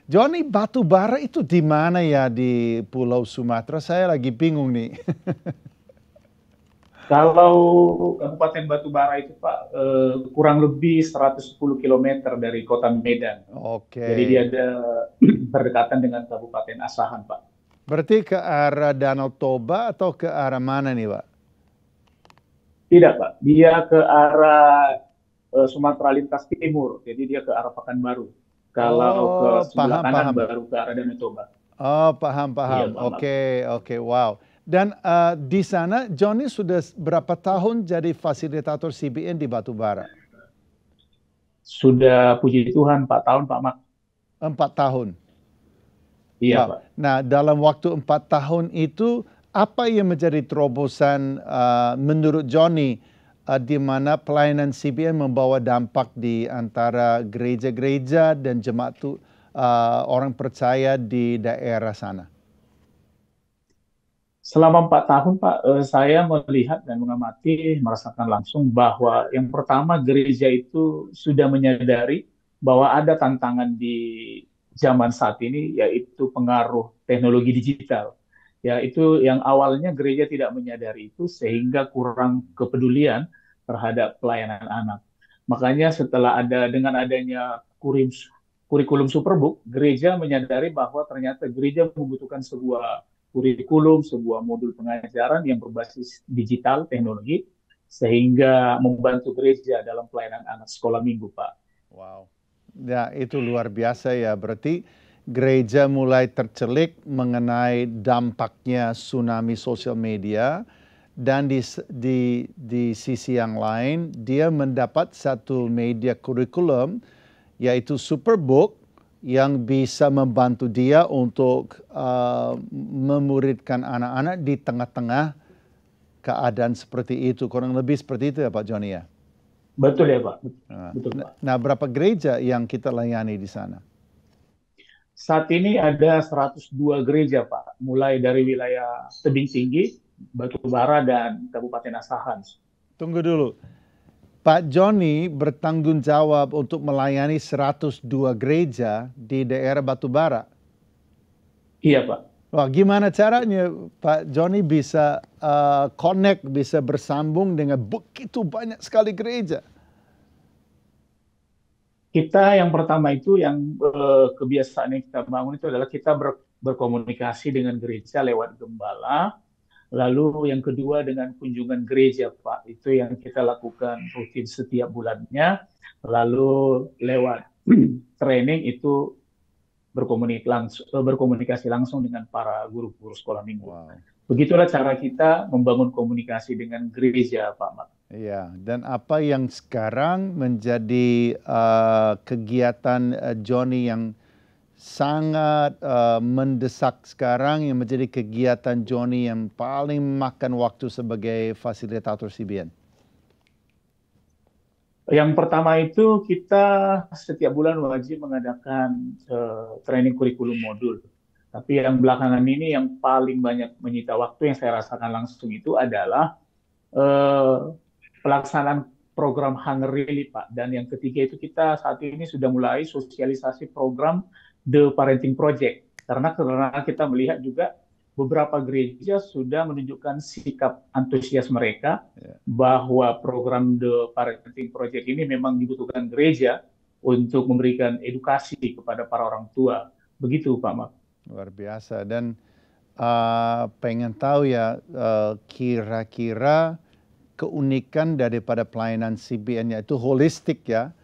Johnny, Batu Bara itu di mana ya di Pulau Sumatera? Saya lagi bingung nih. Kalau Kabupaten Batu Bara itu Pak, kurang lebih 110 km dari kota Medan. Oke. Jadi dia ada berdekatan dengan Kabupaten Asahan Pak. Berarti ke arah Danau Toba atau ke arah mana nih Pak? Tidak Pak, dia ke arah Sumatera lintas timur, jadi dia ke arah Pekanbaru. Kalau ke Oh, sebelah paham, kanan paham. baru ke arah Danau Toba. Oh, paham, Iya, paham. Pak Mak. Oke, oke, wow. Dan di sana Johnny sudah berapa tahun jadi fasilitator CBN di Batubara? Sudah puji Tuhan 4 tahun, Pak Mak. 4 tahun. Iya, Wow. Pak. Nah, dalam waktu 4 tahun itu, apa yang menjadi terobosan menurut Johnny di mana pelayanan CBN membawa dampak di antara gereja-gereja dan jemaat orang percaya di daerah sana? Selama 4 tahun, Pak, saya melihat dan mengamati, merasakan langsung bahwa yang pertama gereja itu sudah menyadari bahwa ada tantangan di zaman saat ini, yaitu pengaruh teknologi digital. Ya, itu yang awalnya gereja tidak menyadari itu sehingga kurang kepedulian terhadap pelayanan anak. Makanya setelah dengan adanya kurikulum Superbook, gereja menyadari bahwa ternyata gereja membutuhkan sebuah kurikulum, sebuah modul pengajaran yang berbasis digital, teknologi, sehingga membantu gereja dalam pelayanan anak sekolah minggu, Pak. Wow. Ya, itu luar biasa ya. Berarti gereja mulai tercelik mengenai dampaknya tsunami sosial media, dan di sisi yang lain dia mendapat satu media kurikulum yaitu Superbook yang bisa membantu dia untuk memuridkan anak-anak di tengah-tengah keadaan seperti itu. Kurang lebih seperti itu ya Pak Johnny ya? Betul ya Pak. Betul, Pak. Nah, berapa gereja yang kita layani di sana? Saat ini ada 102 gereja Pak, mulai dari wilayah Tebing Tinggi, Batubara, dan Kabupaten Asahan. Tunggu dulu. Pak Johnny bertanggung jawab untuk melayani 102 gereja di daerah Batubara. Iya Pak. Wah, gimana caranya Pak Johnny bisa connect, bisa bersambung dengan begitu banyak sekali gereja? Kita yang pertama itu yang kebiasaan yang kita bangun itu adalah kita berkomunikasi dengan gereja lewat gembala. Lalu yang kedua dengan kunjungan gereja Pak, itu yang kita lakukan rutin setiap bulannya. Lalu lewat training itu berkomunikasi langsung dengan para guru-guru sekolah minggu. Wow. Begitulah cara kita membangun komunikasi dengan gereja, Pak Mak. Iya, dan apa yang sekarang menjadi kegiatan Johnny yang sangat mendesak sekarang, yang menjadi kegiatan Johnny yang paling makan waktu sebagai fasilitator CBN? Yang pertama itu kita setiap bulan wajib mengadakan training kurikulum modul. Tapi yang belakangan ini yang paling banyak menyita waktu yang saya rasakan langsung itu adalah pelaksanaan program Hunger Relief, Pak. Dan yang ketiga itu kita saat ini sudah mulai sosialisasi program The Parenting Project. Karena kita melihat juga beberapa gereja sudah menunjukkan sikap antusias mereka bahwa program The Parenting Project ini memang dibutuhkan gereja untuk memberikan edukasi kepada para orang tua. Begitu, Pak Mak. Luar biasa. Dan pengen tahu ya, kira-kira keunikan daripada pelayanan CBN yaitu holistik ya.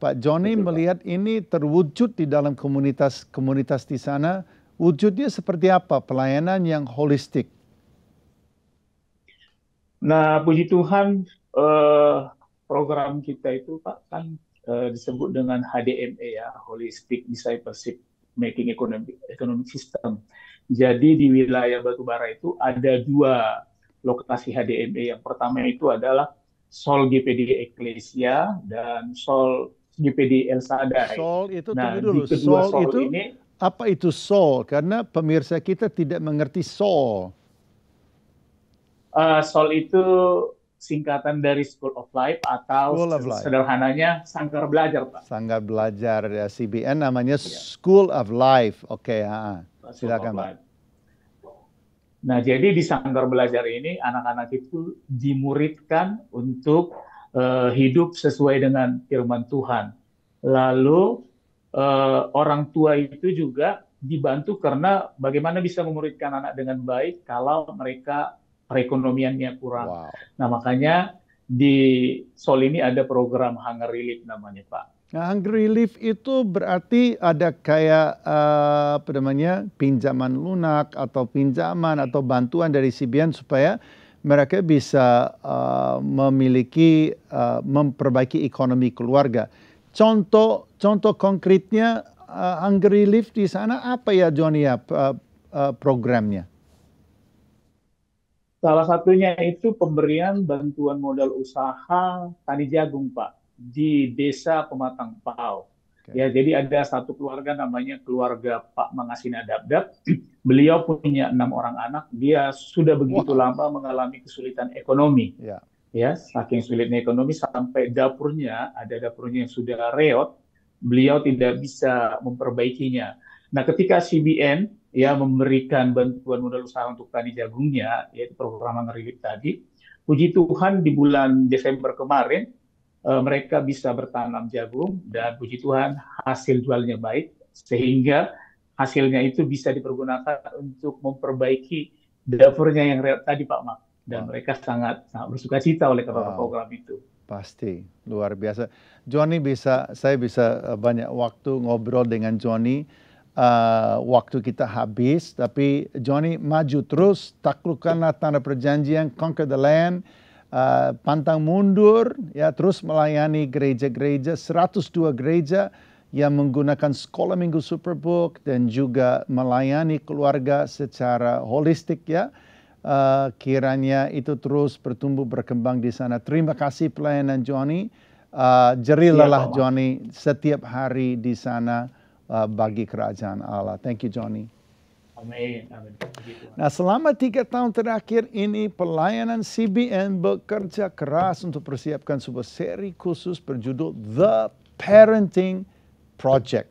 Pak Johnny melihat ini terwujud di dalam komunitas di sana. Wujudnya seperti apa pelayanan yang holistik? Nah, puji Tuhan program kita itu Pak kan disebut dengan HDME ya, Holistic Discipleship Making Economic System. Jadi di wilayah Batubara itu ada 2 lokasi HDME. Yang pertama itu adalah Sol GPD Ecclesia dan Sol GPD El Sadai. Sol itu, nah, tunggu dulu, di kedua Sol itu ini, apa itu Sol? Karena pemirsa kita tidak mengerti Sol. Sol itu singkatan dari School of Life atau sederhananya Sanggar Belajar, Pak. Sanggar Belajar ya, CBN namanya School of Life. Oke, silakan Pak. Nah, jadi di Sanggar Belajar ini anak-anak itu dimuridkan untuk hidup sesuai dengan firman Tuhan. Lalu orang tua itu juga dibantu karena bagaimana bisa memuridkan anak dengan baik kalau mereka perekonomiannya kurang. Wow. Nah, makanya di Seoul ini ada program Hunger Relief namanya, Pak. Nah, Hunger Relief itu berarti ada kayak apa namanya, pinjaman lunak atau pinjaman atau bantuan dari CBN supaya mereka bisa memperbaiki ekonomi keluarga. Contoh konkretnya Hunger Relief di sana apa ya, Johnny, ya programnya? Salah satunya itu pemberian bantuan modal usaha tani jagung, Pak, di Desa Pematang Pau. Ya, jadi ada satu keluarga namanya keluarga Pak Mangasina Dabdab. Beliau punya 6 orang anak. Dia sudah begitu lama mengalami kesulitan ekonomi. Ya, saking sulitnya ekonomi sampai ada dapurnya yang sudah reot. Beliau tidak bisa memperbaikinya. Nah, ketika CBN ya memberikan bantuan modal usaha untuk tani jagungnya, yaitu program Hunger Relief tadi, puji Tuhan di bulan Desember kemarin mereka bisa bertanam jagung dan puji Tuhan hasil jualnya baik, sehingga hasilnya itu bisa dipergunakan untuk memperbaiki dapurnya yang reot tadi, Pak Mak. Dan mereka sangat bersuka cita oleh program itu. Pasti, luar biasa. Johnny saya bisa banyak waktu ngobrol dengan Johnny. Waktu kita habis, tapi Johnny maju terus, taklukkanlah tanah perjanjian, conquer the land, pantang mundur, ya, terus melayani gereja-gereja, 102 gereja yang menggunakan sekolah minggu Superbook dan juga melayani keluarga secara holistik, ya. Kiranya itu terus bertumbuh berkembang di sana. Terima kasih pelayanan Johnny. Jerilah Johnny setiap hari di sana bagi kerajaan Allah. Thank you, Johnny. Amin. Nah, selama 3 tahun terakhir ini pelayanan CBN bekerja keras untuk persiapkan sebuah seri khusus berjudul The Parenting Project.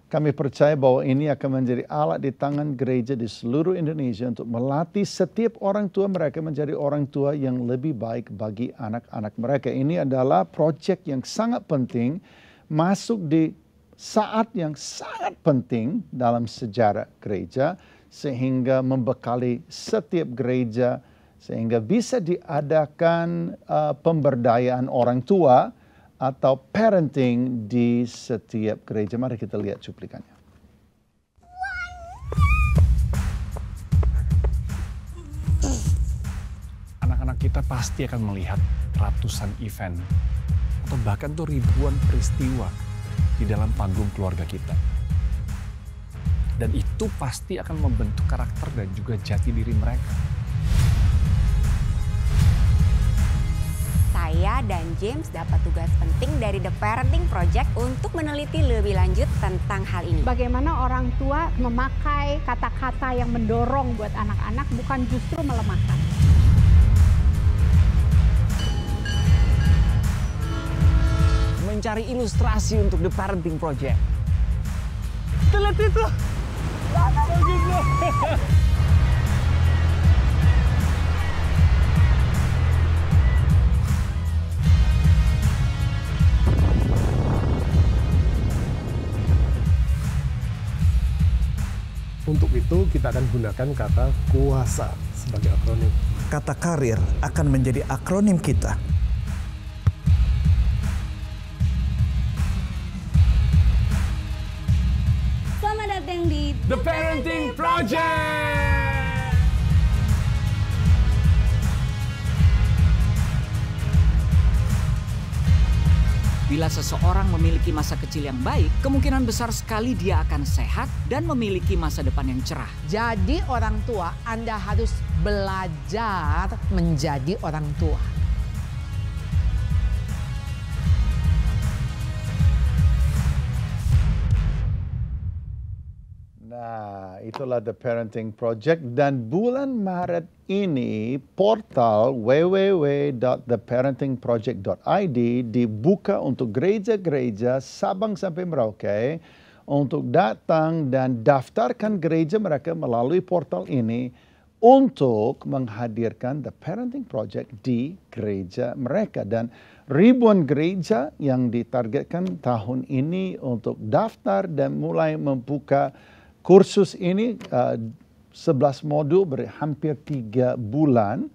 Kami percaya bahwa ini akan menjadi alat di tangan gereja di seluruh Indonesia untuk melatih setiap orang tua mereka menjadi orang tua yang lebih baik bagi anak-anak mereka. Ini adalah proyek yang sangat penting, masuk di saat yang sangat penting dalam sejarah gereja, sehingga membekali setiap gereja, sehingga bisa diadakan pemberdayaan orang tua atau parenting di setiap gereja. Mari kita lihat cuplikannya. Anak-anak kita pasti akan melihat ratusan event atau bahkan tuh ribuan peristiwa di dalam panggung keluarga kita. Dan itu pasti akan membentuk karakter dan juga jati diri mereka. Saya dan James dapat tugas penting dari The Parenting Project untuk meneliti lebih lanjut tentang hal ini. Bagaimana orang tua memakai kata-kata yang mendorong buat anak-anak, bukan justru melemahkan. Mencari ilustrasi untuk The Parenting Project. Kita lihat itu. Bagus loh. Untuk itu kita akan gunakan kata kuasa sebagai akronim. Kata karir akan menjadi akronim kita. Selamat datang di The Parenting Project. Bila seseorang memiliki masa kecil yang baik, kemungkinan besar sekali dia akan sehat dan memiliki masa depan yang cerah. Jadi orang tua, Anda harus belajar menjadi orang tua. Nah, itulah The Parenting Project, dan bulan Maret ini portal www.theparentingproject.id dibuka untuk gereja-gereja Sabang sampai Merauke untuk datang dan daftarkan gereja mereka melalui portal ini untuk menghadirkan The Parenting Project di gereja mereka. Dan ribuan gereja yang ditargetkan tahun ini untuk daftar dan mulai membuka kursus ini, 11 modul berhampir 3 bulan,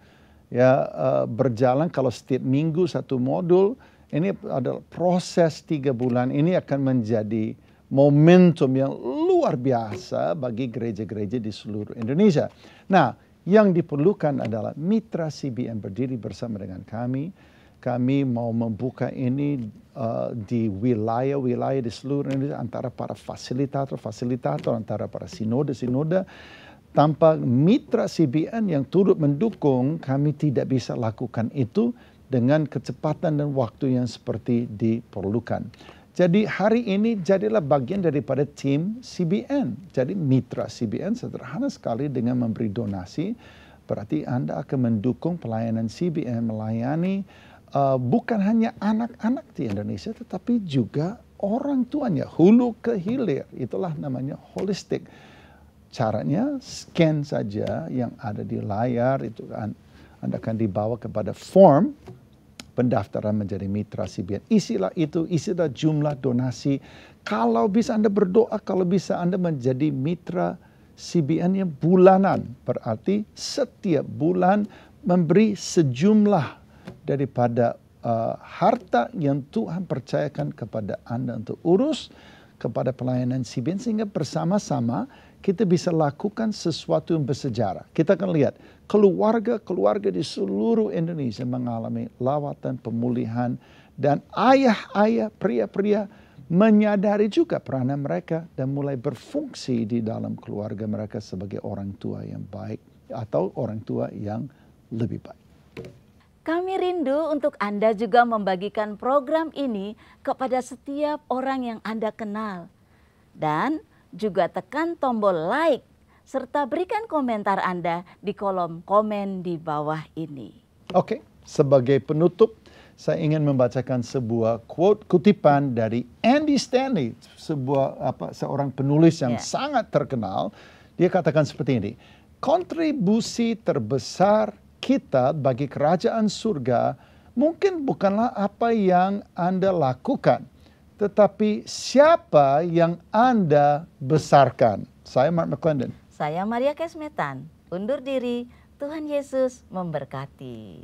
ya berjalan kalau setiap minggu satu modul. Ini adalah proses 3 bulan ini akan menjadi momentum yang luar biasa bagi gereja-gereja di seluruh Indonesia. Nah, yang diperlukan adalah mitra CBN berdiri bersama dengan kami. Kami mau membuka ini di wilayah-wilayah di seluruh Indonesia antara para fasilitator, antara para sinode-sinode. Tanpa mitra CBN yang turut mendukung, kami tidak bisa lakukan itu dengan kecepatan dan waktu yang seperti diperlukan. Jadi hari ini jadilah bagian daripada tim CBN. Jadi mitra CBN sederhana sekali dengan memberi donasi. Berarti Anda akan mendukung pelayanan CBN melayani bukan hanya anak-anak di Indonesia, tetapi juga orang tuanya, hulu ke hilir. Itulah namanya holistik. Caranya scan saja yang ada di layar, itu kan Anda akan dibawa kepada form pendaftaran menjadi mitra CBN. Isilah itu, isilah jumlah donasi. Kalau bisa Anda berdoa, kalau bisa Anda menjadi mitra CBN yang bulanan. Berarti setiap bulan memberi sejumlah daripada harta yang Tuhan percayakan kepada Anda untuk urus kepada pelayanan CBN, sehingga bersama-sama kita bisa lakukan sesuatu yang bersejarah. Kita akan lihat keluarga-keluarga di seluruh Indonesia mengalami lawatan pemulihan, dan ayah-ayah, pria-pria menyadari juga peranan mereka dan mulai berfungsi di dalam keluarga mereka sebagai orang tua yang baik atau orang tua yang lebih baik. Kami rindu untuk Anda juga membagikan program ini kepada setiap orang yang Anda kenal. Dan juga tekan tombol like, serta berikan komentar Anda di kolom komen di bawah ini. Oke, sebagai penutup, saya ingin membacakan sebuah quote, kutipan dari Andy Stanley, seorang penulis yang sangat terkenal. Dia katakan seperti ini, kontribusi terbesar kita bagi kerajaan surga mungkin bukanlah apa yang Anda lakukan, tetapi siapa yang Anda besarkan. Saya Mark McClendon. Saya Maria Kesmetan. Undur diri, Tuhan Yesus memberkati.